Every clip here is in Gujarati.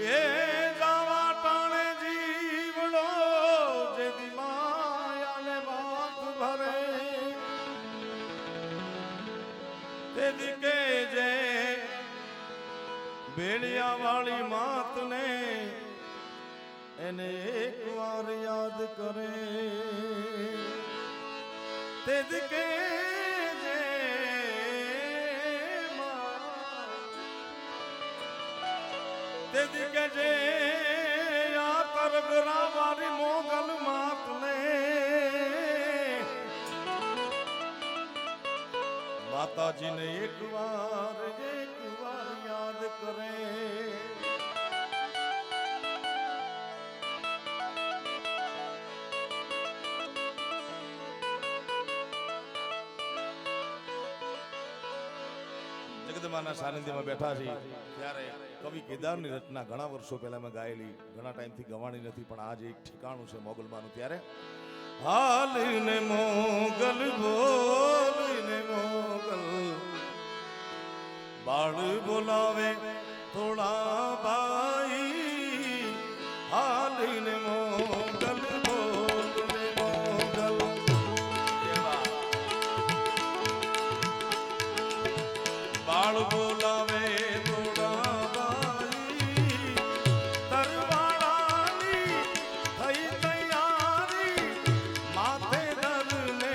એ જાવા ટાણે જીવડો જેદી માયાને વાત ભરે તેદી કે જે બેડિયા વાળી માતને એને એક વાર યાદ કરે તેદી કે તેદી કે જે આ કરગરા વાળી મોગલ માતને માતાજીને એક વાર યાદ કરે જગદંબાના સાનિધ્યમાં બેઠા છીએ ત્યારે કવિ કેદારની રચના ઘણા વર્ષો પહેલા મેં ગાયેલી ઘણા ટાઈમથી ગવાણી નથી પણ આજે એક ઠેકાણું છે મોગલમાનું ત્યારે હાલીને મોગલ બોલીને મોગલ બાળ બોલાવે થોડા ભાઈ હાલીને મોગલ બોલીને મોગલ બાળ બોલાવે થોડા ભાઈ તરવાળાની થઈ તૈયારી માથે ધરને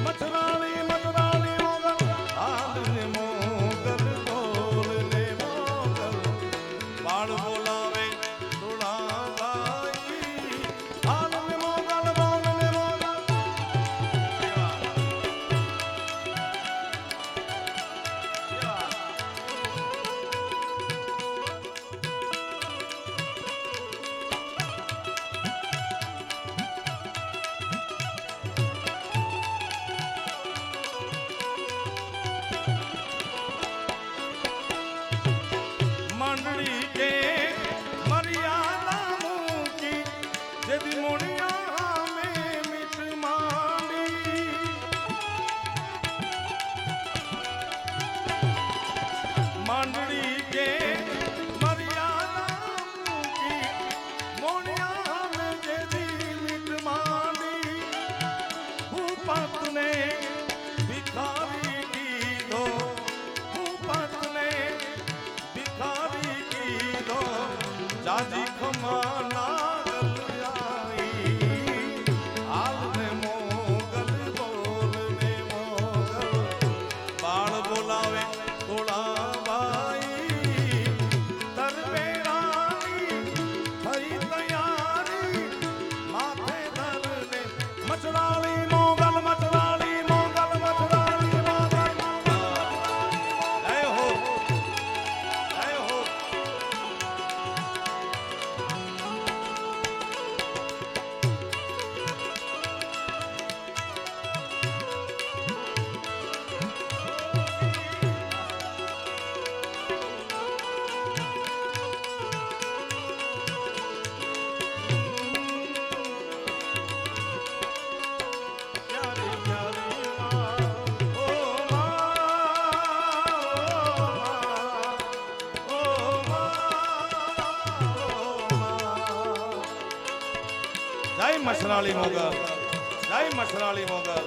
મથરાળી મથરાળી મોગલ હાલને મોગલ બોલને મોગલ બાળ બોલાવે થોડા ભાઈ હાલને મોગલ બોલને મોગલ मंडली के मर्यादा मूकी यदि मोड़िया में मिट मांडी मंडली के मर्यादा मूकी मोड़िया में यदि मिट मांडी भूपत ने भिखारी की दो भूपत ने भिखारी की दो जाजी खमाना आई हालने मोगल बोलने मोगल बाल बोलावे थोड़ा भाई तरबेरानी થઈ તૈયારી માથે ધરને મચરાળી મોગલ મચરાળી મોગલ મચરાળી મોગલ જય હો જય હો પ્યારી પ્યારી માં ઓ જય મસરાળી મોગલ જય મસરાળી મોગલ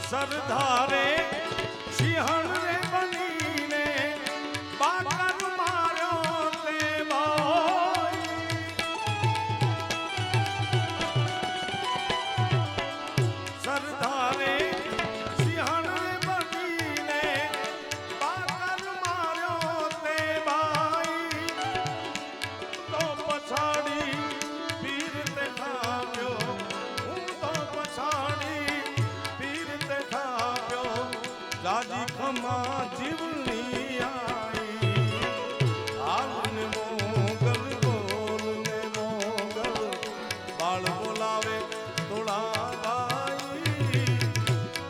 સરદારે સિંહણ રે બનીને બાકર માર્યો તે ભાઈ સરદારે સિંહણ રે બનીને બાકર માર્યો તે ભાઈ તો પછાડી વીર તે ખાવ્યો હું તો પછાડી વીર તે ખાવ્યો જાજી ખમા જીવની આઈ હાલને મોગલ બોલને મોગલ બાળ બોલાવે થોડા ભાઈ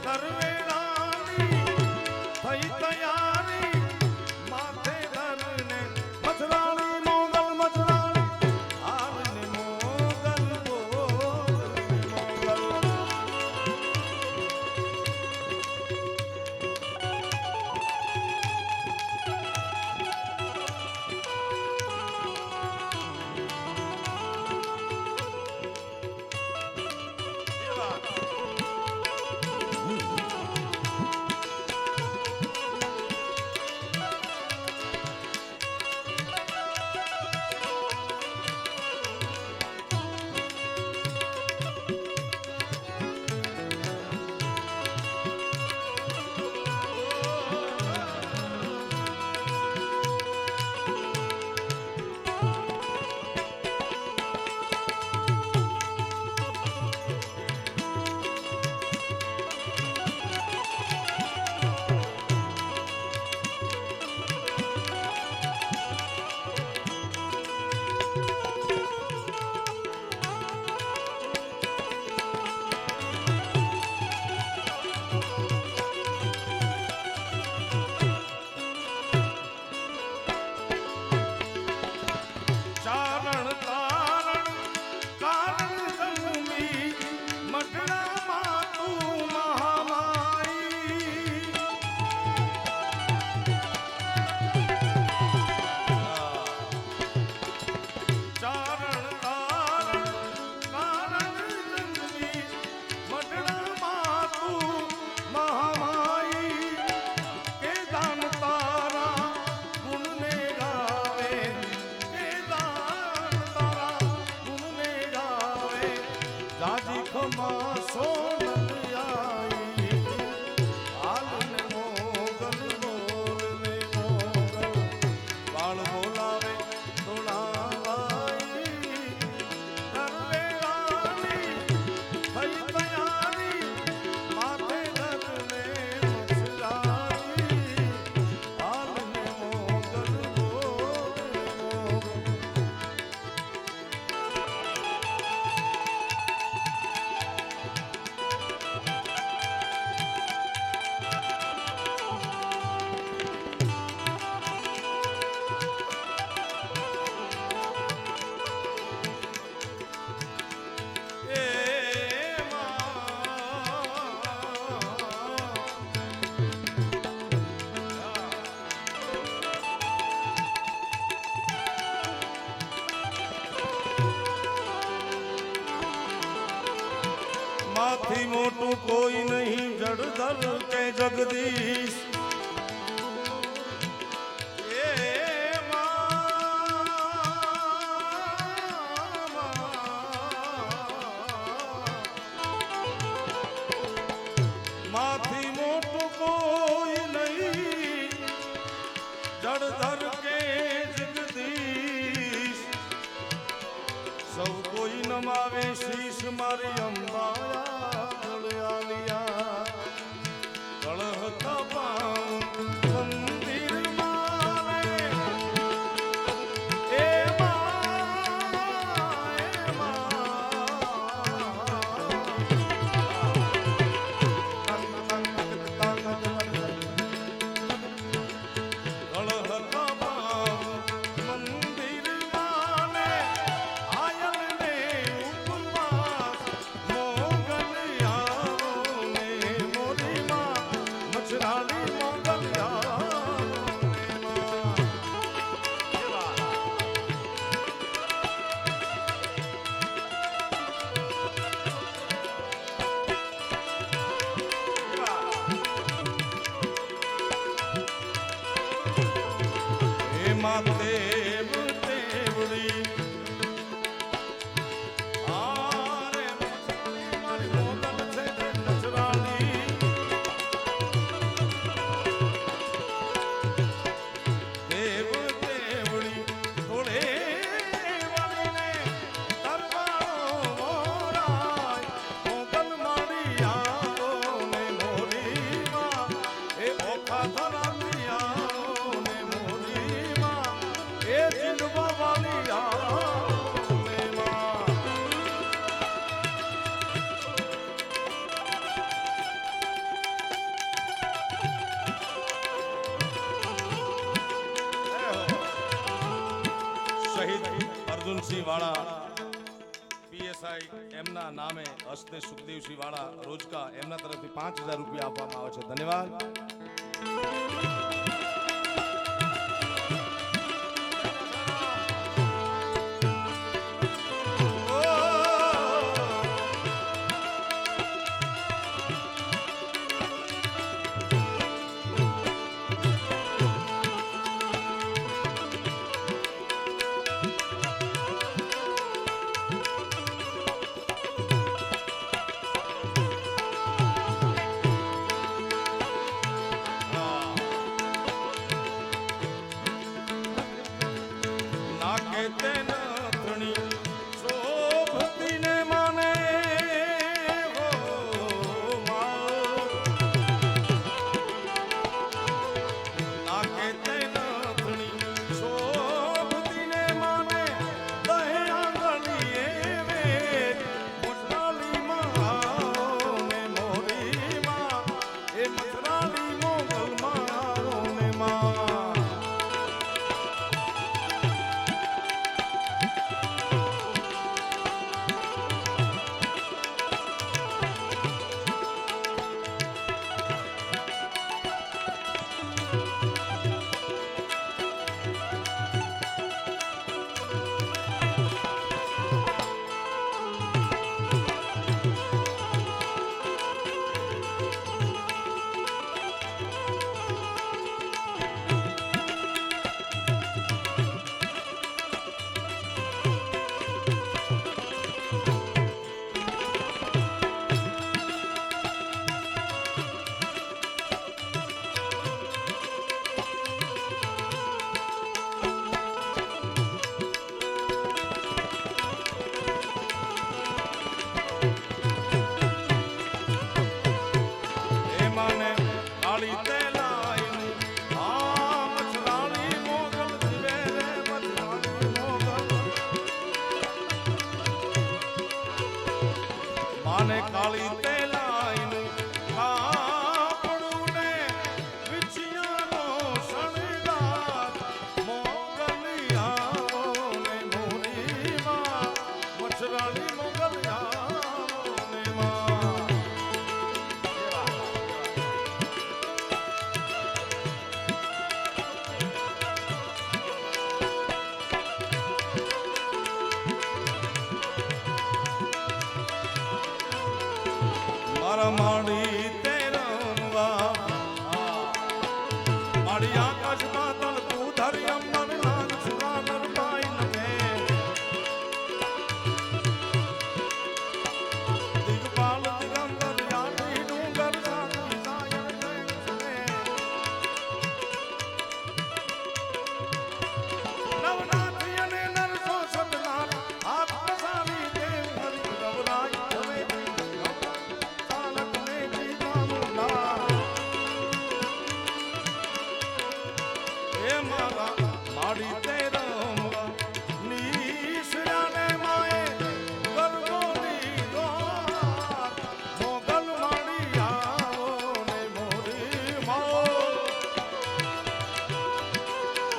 તરવેરાની થઈ તૈયારી ચારણ તારણ કારણ જન્મી મઢડામાં તું મહામાઈ ચારણ તારણ કારણ જન્મી મઢડામાં તું મહામાઈ કે દાન તારા ગુણને ગાવે કે દાન તારા ગુણને ગાવે જાજી ખમા સોનલ આઈ હાલને મોગલ બોલને મોગલ બાળ બોલાવે ધોળાવાઈ દરવેરાની થઈ તૈયારી માથે ધરને મુછરાઈ હાલને મોગલ બોલને મોગલ માથી મોટું કોઈ નહીં જડધર કે જગદીશ એ માથી મોટું કોઈ નહીં જડધર કે જગદીશ સૌ કોઈ નમાવે શીશ મારી અંબાયા ગળ્યાલિયા ગળહતા પાઉં મંદિર મારે એ ગળહતા પાઉં મંદિર માને આયલને ઉપવાસ મોગલ આવો ને મોરીમાં મછરાલી મોગલ આવો ને માં એ માતે તેવડી આરે મછરાલી મારી મોગલ છે તે મછરાલી દેવ દેવડી થોડે વાળીને તરવાળો મોરાય મોગલ મારી આવો ને મોરીમાં એ ઓખા ધરાતી આવો ને મોરીમાં એ જીંદવા વાળી આવો ને માં શહીદ અર્જુનસિંહ વાળા પીએસઆઈ એમના નામે હસ્તે સુખદેવસિંહ વાળા રોજકા એમના તરફથી 5000 રૂપિયા આપવામાં આવે છે ધન્યવાદ માને કાળી તે લાઈન આ મચરાણી મોગલ જીવે રે મચરાણી મોગલ માને કાળી તે લાઈન કાપડું ને વિછિયાનો શણગાર મોગલિયાઓ ને મોરી માં મચરાણી મોગલિયાઓ ને માં મારા માડી તે રમવા માડી આકાશ પાતળ તું ધરી અમર નાગ સુરાનર પાઈ નમે દિગપાલ દિગંબર યાદી ડુંગર સાથી સાયર જૈન સને નવનાથી અને નરસો સતનાર હાથ પસારી દેવ હરિ ગવરાય હવે માડી તે રમવા નીસરાને માએ ગરબોની દ્વાર મોગલ માડી આવો ને મોરી માઓ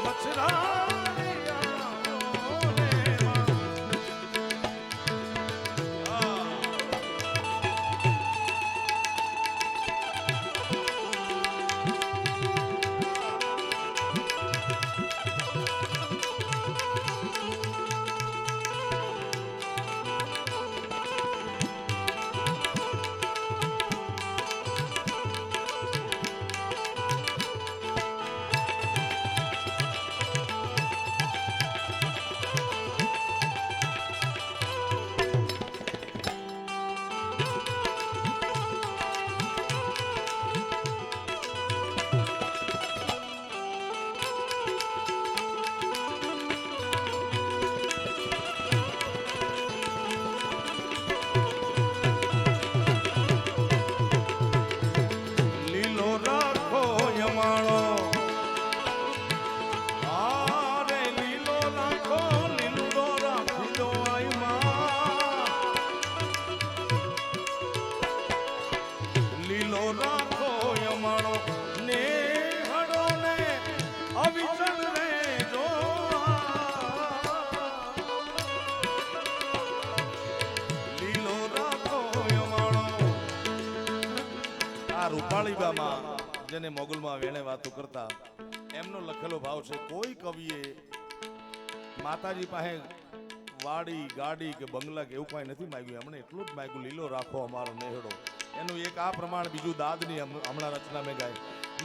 મચરાણી આવો ને લીલો રાખો યમાણો આરે લીલો રાખો લીલો રાખજો આઈ માં લીલો રાખો યમાણો ને હડો ને અવિચળ રે જો લીલો રાખો યમાણો આ રૂપાળીબામાં જેને મોગલમાં વેણે વાતો કરતા એમનો લખેલો ભાવ છે કોઈ કવિએ માતાજી પાસે વાડી ગાડી કે બંગલા કે એવું કાંઈ નથી માંગ્યું એમણે એટલું જ માંગ્યું લીલો રાખો અમારો નેહડો એનું એક આ પ્રમાણ બીજું દાદની હમણાં રચના મેં ગાય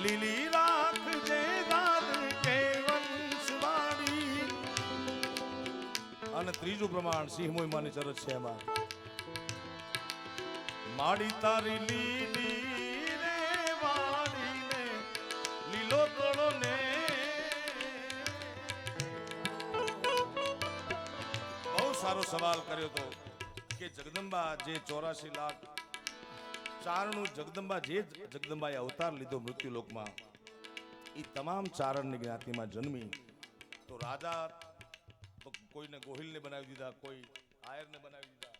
લીલી રાખજે દાદ કે વંશવાડી અને ત્રીજું પ્રમાણ સિંહ મોઈમાની ચરચ છે એમાં માડી તારી લીલી રે વાડીને લીલો તોડો ને બહુ સારો સવાલ કર્યો તો કે જગદંબા જે 84 લાખ ચારણું જગદંબા જે જગદંબાએ અવતાર લીધો મૃત્યુલોકમાં એ તમામ ચારણની જ્ઞાતિમાં જન્મી તો રાજા તો કોઈને ગોહિલને બનાવી દીધા કોઈ આયરને બનાવી દીધા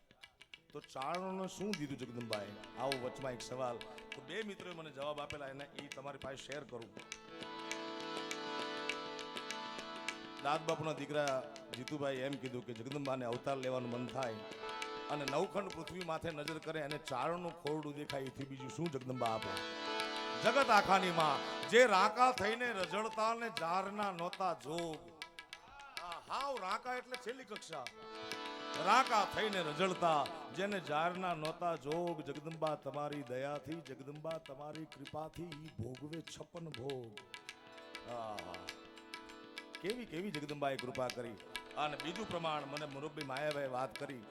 તો ચારણોને શું દીધું જગદંબાએ આવો વચમાં એક સવાલ તો બે મિત્રોએ મને જવાબ આપેલા એને એ તમારી પાસે શેર કરું દાદ બાપુના દીકરા જીતુભાઈ એમ કીધું કે જગદંબાને અવતાર લેવાનું મન થાય અને નવખંડ પૃથ્વી માથે નજર કરે અને ચારણનું ખોરડું દેખાય એથી બીજું શું જગદંબા આપે જગત આખાની માં જે રાકા થઈને રજળતા ને જારના નોતા જોગ હાવ રાકા એટલે છેલ્લી કક્ષા રાકા થઈને રજળતા જેને જારના નોતા જોગ જગદંબા તમારી દયાથી જગદંબા તમારી કૃપાથી ભોગવે 56 ભોગ કેવી કેવી જગદંબાએ કૃપા કરી અને બીજું પ્રમાણ મને મુરબ્બી માયાભાઈ વાત કરી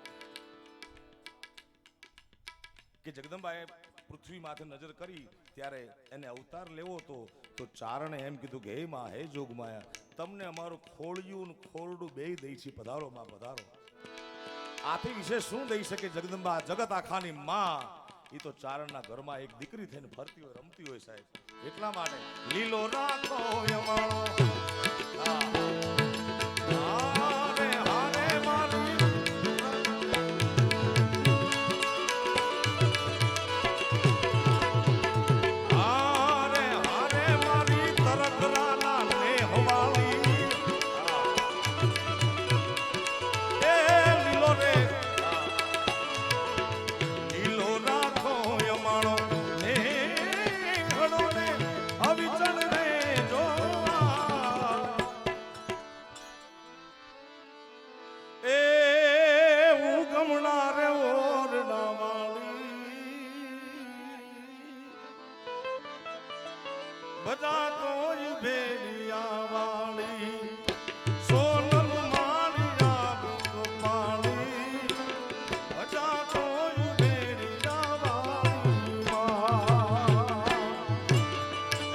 કે જગદંબાએ પૃથ્વી માથે નજર કરી ત્યારે એને અવતાર લેવો હતો તો ચારણે એમ કીધું કે હે માં હે જોગમાયા તમને અમારું ખોળિયું ખોરડું બેય દઈ છે પધારો માં પધારો આથી વિશે શું દઈ શકે જગદંબા જગત આખાની માં એ તો ચારણના ઘરમાં એક દીકરી થઈને ફરતી હોય, રમતી હોય સાહેબ. એટલા માટે લીલો રાખો યમાળો. હારે હારે મારી હારે હારે મારી તરતરાના ને હવાલી. એ લીલો રે લીલો રાખો યમાળો ને ઘડો ને અવિચળ રે જોવા. એ ઉગમણા રે ઓરડા વાળી બધા કોઈ ભેડિયા વાળી સોનલ માળી આબ કપાળી બધા કોઈ ભેડિયા વાળી.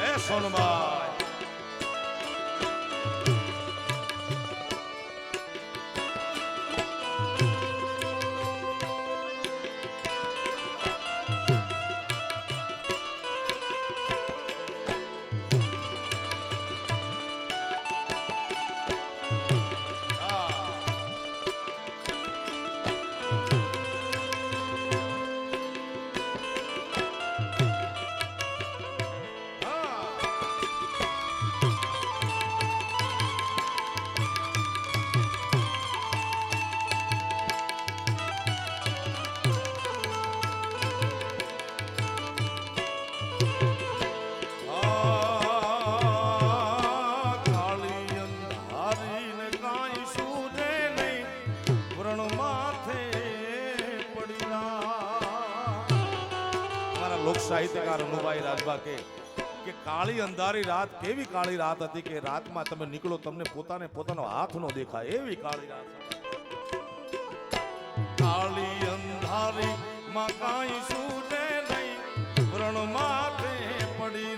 એ સોનબાઈ લોક સાહિત્યકાર અનુભાઈ રાજભા કે કાળી અંધારી રાત કેવી કાળી રાત હતી કે રાતમાં તમે નીકળો તમને પોતાનો હાથ નો દેખાય એવી કાળી રાત. કાળી અંધારી માં કાંઈ સૂજે નહીં વ્રણ માથે પડી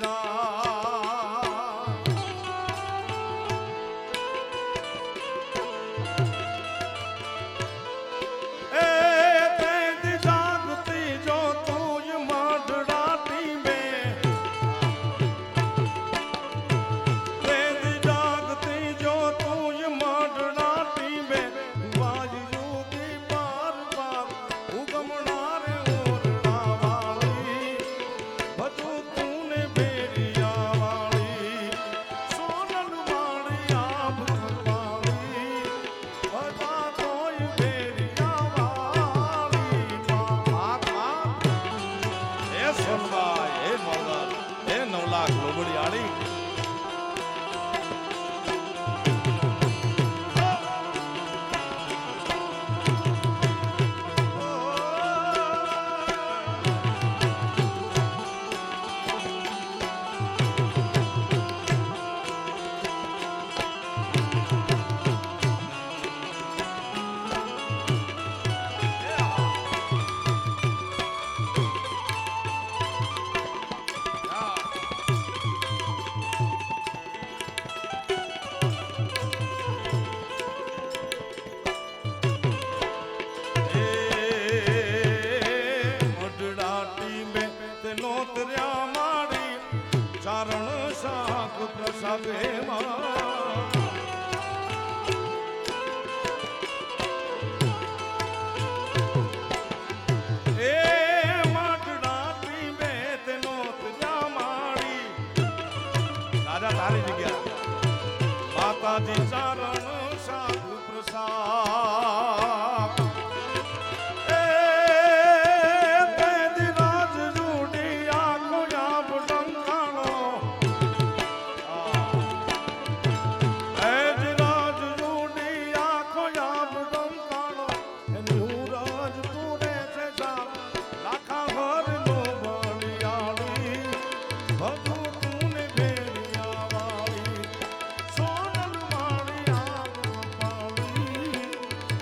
માતાજી ચારણ શાક પ્રસાદ.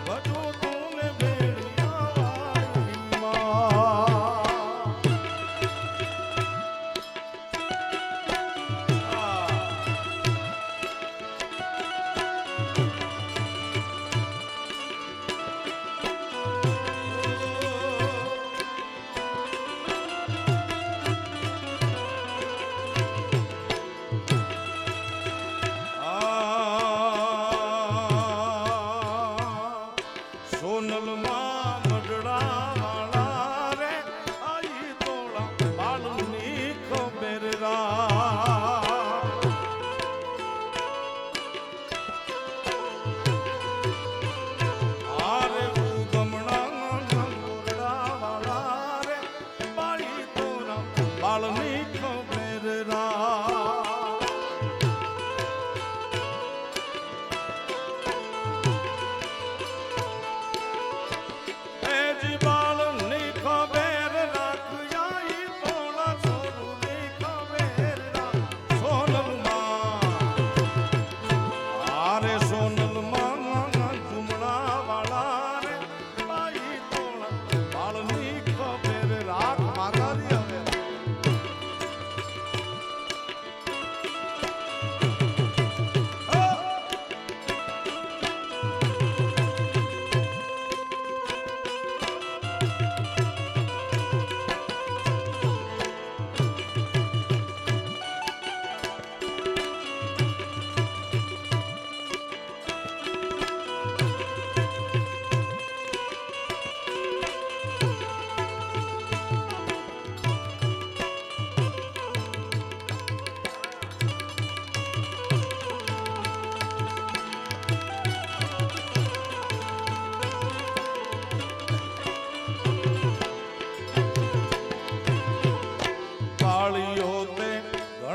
But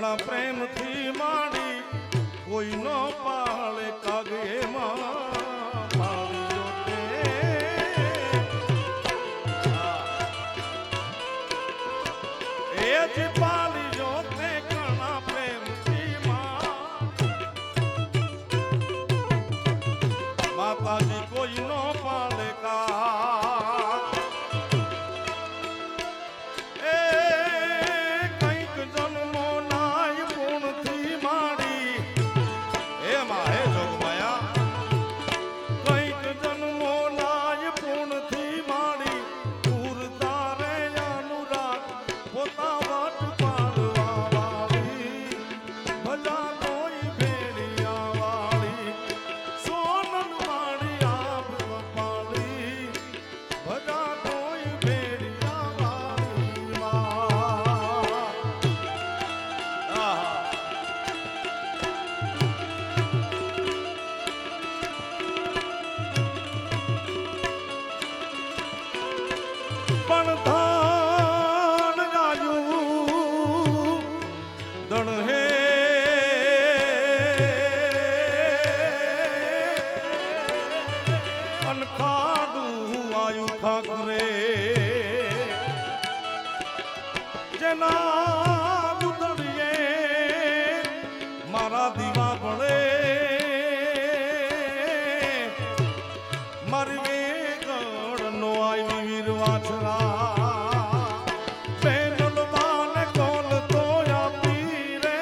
ઘણા પ્રેમથી માંડી કોઈનો પાળે કાગેમાં પાળ્યો તે. એ જ પાળ્યો તે ઘણા પ્રેમથી માતાજી કોઈનો પાળે કા. એ કંઈક જન્મો નાય પૂર્ણથી માડી એમાં હે જોગમાયા કંઈક જન્મો નાય પૂર્ણથી માડી પૂરતા રે અનુરાગ પોતા વાટ પાડવા વાળી ભલા કોઈ ભેડિયા વાળી સોનલ માડી આપ પાડી ભલા કોઈ ભેડિયા વાળી પણ ધાન ગાયું દણ હે અનખાડું આયુ ઠાકરે જેના દુદડીએ મારા દીવા પડે મારી વેગળ નો આવી વીર વાછરા બેનલ બાને કોલ તો આપી રે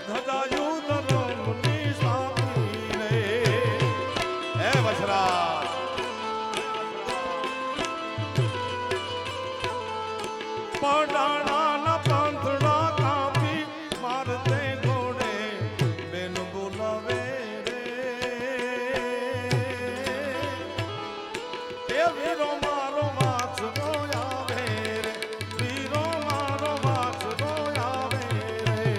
ધજાયું ધરમની સાપી રે હે વછરા પડાણાના પાંથડા કાપી મારતે ઘોડે બેન બોલાવે રે. એ વીરો મારો વાછરો આવે રે વીરો મારો વાછરો આવે રે.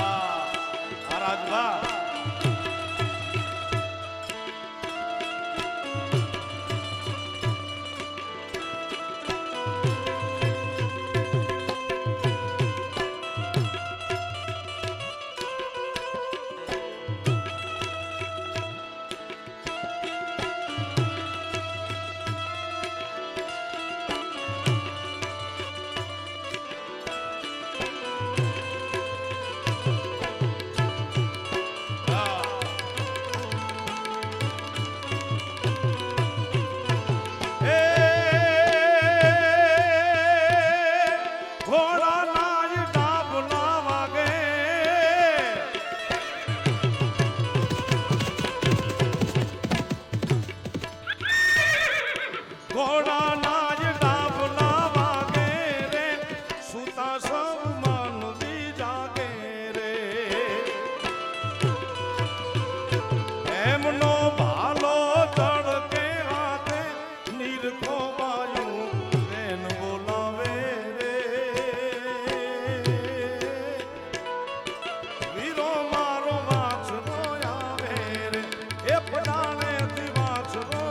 આ રાજભા ઘોડા નાજ ડાબલા વાગે રે સુતા સૌ માનવી જાગે રે. એમનો ભાલો તડકે હાથે નીરખો બાયું બેન બોલાવે રે. વીરો મારો વાછરો આવે રે એ પડાણેથી વાછરો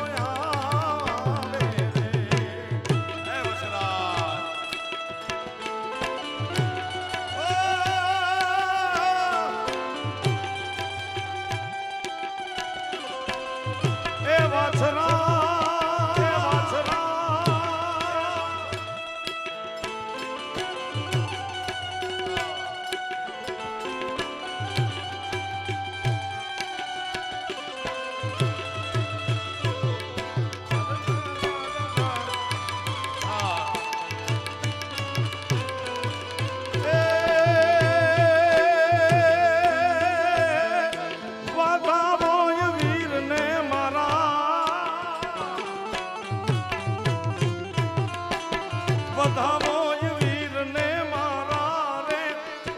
વધાવો વીરને મારા રે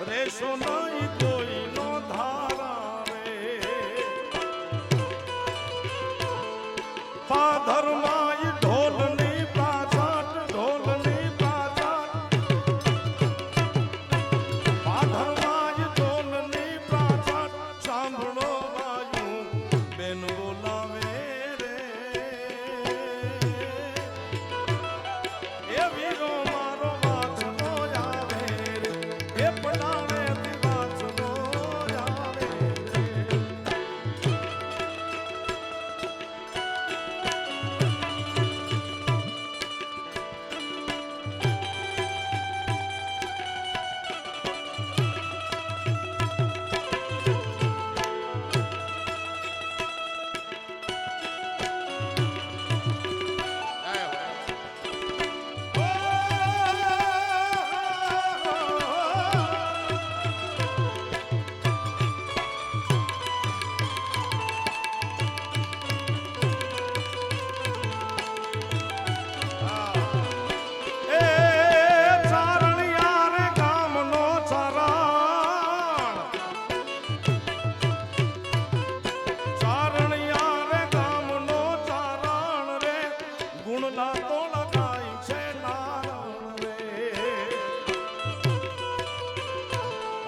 રેશો નહીં કોઈનો ધારા રે. પાધરમાં ઢોલની પાછાટ ઢોલની પાછાટ પાધરમાં ઢોલની પાછાટ સાંભળો વાયું બેન બોલાવે રે. એ વીરો મારો વાછરો આવે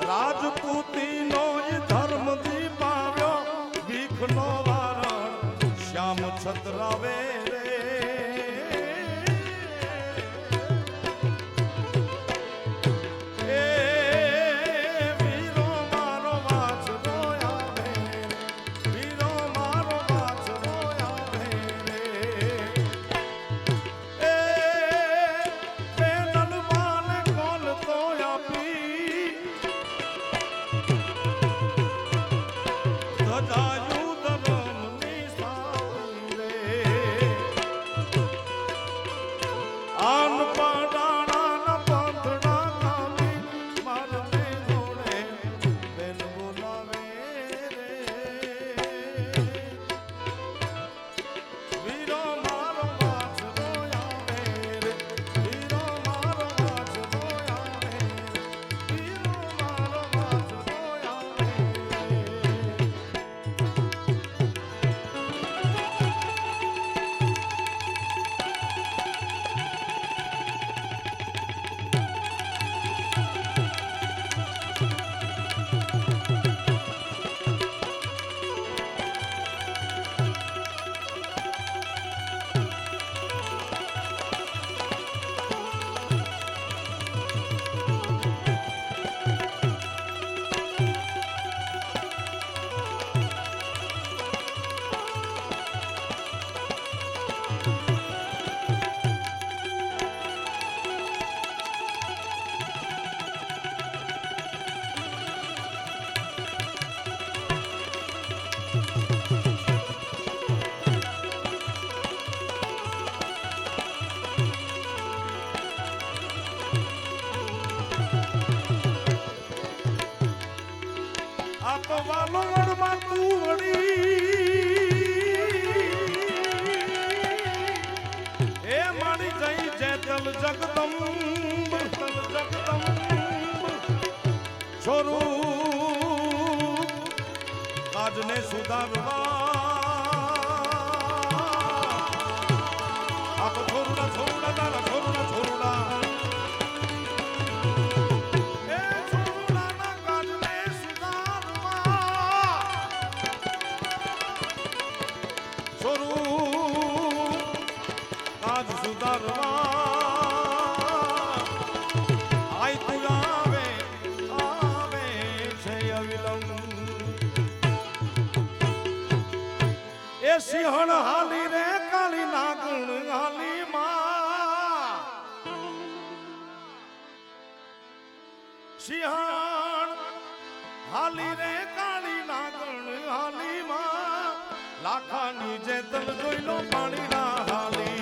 રાજપૂતીનો ઈ ધર્મ દીપાવ્યો ભીખનો વારણ શ્યામ છતરાવે રે જગદંબ સ્વરૂપ આજને સુધારવા આપ છોરુડા છોરુડા તારા છોરુડા છોરુડા એ છોરુડાના કાજને સુધારવા સ્વરૂપ કાજ સુધારવા સિંહણ હાલી રે કાળી નાગણ હાલી માં સિંહણ હાલી રે કાળી નાગણ હાલી માં લાખાની જેતલ જોઈ લો પાણી ના હાલી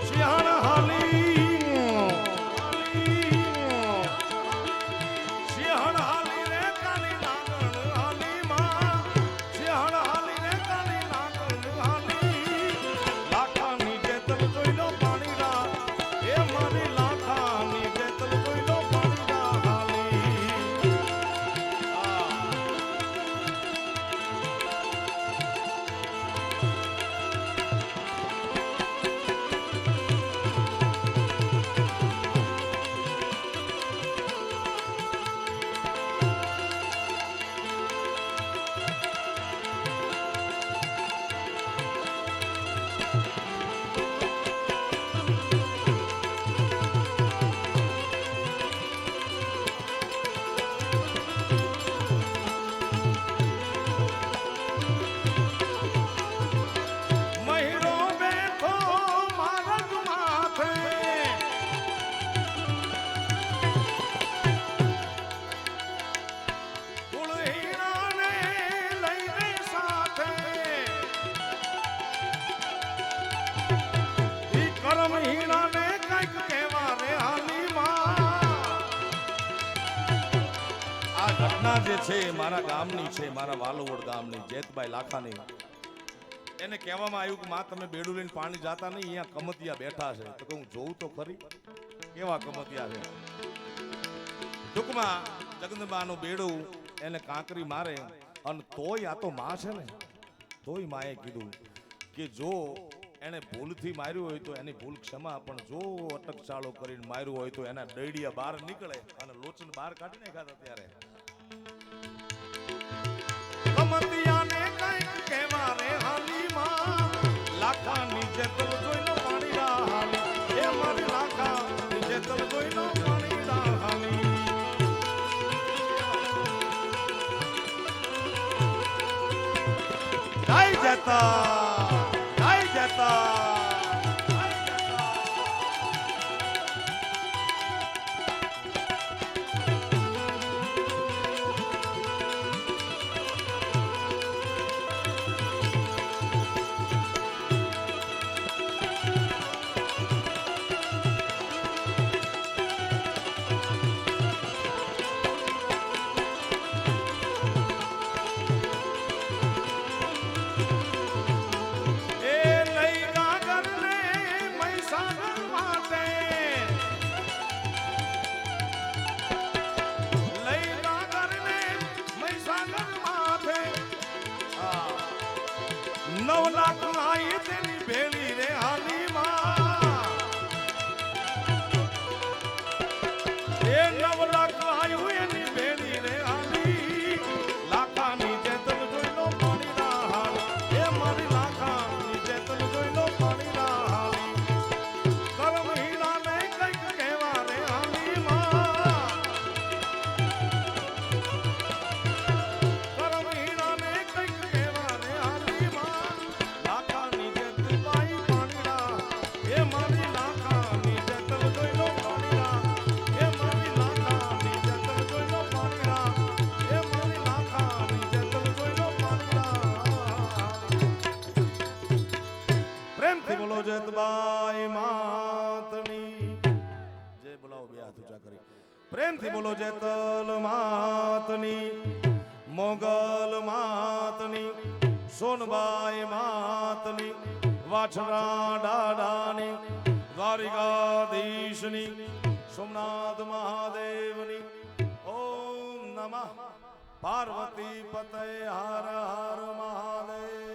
સિંહણ હાલી ઘટના જે છે મારા ગામની છે, મારા વાલોવડ ગામની જેતભાઈ લાખાની. એને કહેવામાં આવ્યું કે માં તમે બેડું લઈને પાણી જાતા નહીં, અહીંયા કમતિયા બેઠા છે. તો હું જોઉં તો ખરી કેવા કમતિયા છે. ટૂંકમાં જગદંબાનું બેડું એને કાંકરી મારે અને તોય આ તો માં છે ને, તોય માએ કીધું કે જો એને ભૂલથી માર્યું હોય તો એની ભૂલ ક્ષમા, પણ જો અટકચાળો કરીને માર્યું હોય તો એના દૈડિયા બહાર નીકળે અને લોચન બહાર કાઢી નાખ્યા ત્યારે કમતિયાને કંઈક કહેવા રે હાલીમાં લાખાની જેતલ જોઈનો પાણી હાલી એ મારી લાખાની જેતલ જોઈનો પાણી હાલી જય જતા જેતબાઈ માતની જય બોલાવો બે હાથ ઊંચા કરી પ્રેમથી બોલો જેતલ માતની મોગલ માતની સોનબાઈ માતની વાછરા દાદાની દ્વારિકાધીશની સોમનાથ મહાદેવની ઓમ નમઃ પાર્વતી પતય હર હર મહાદેવ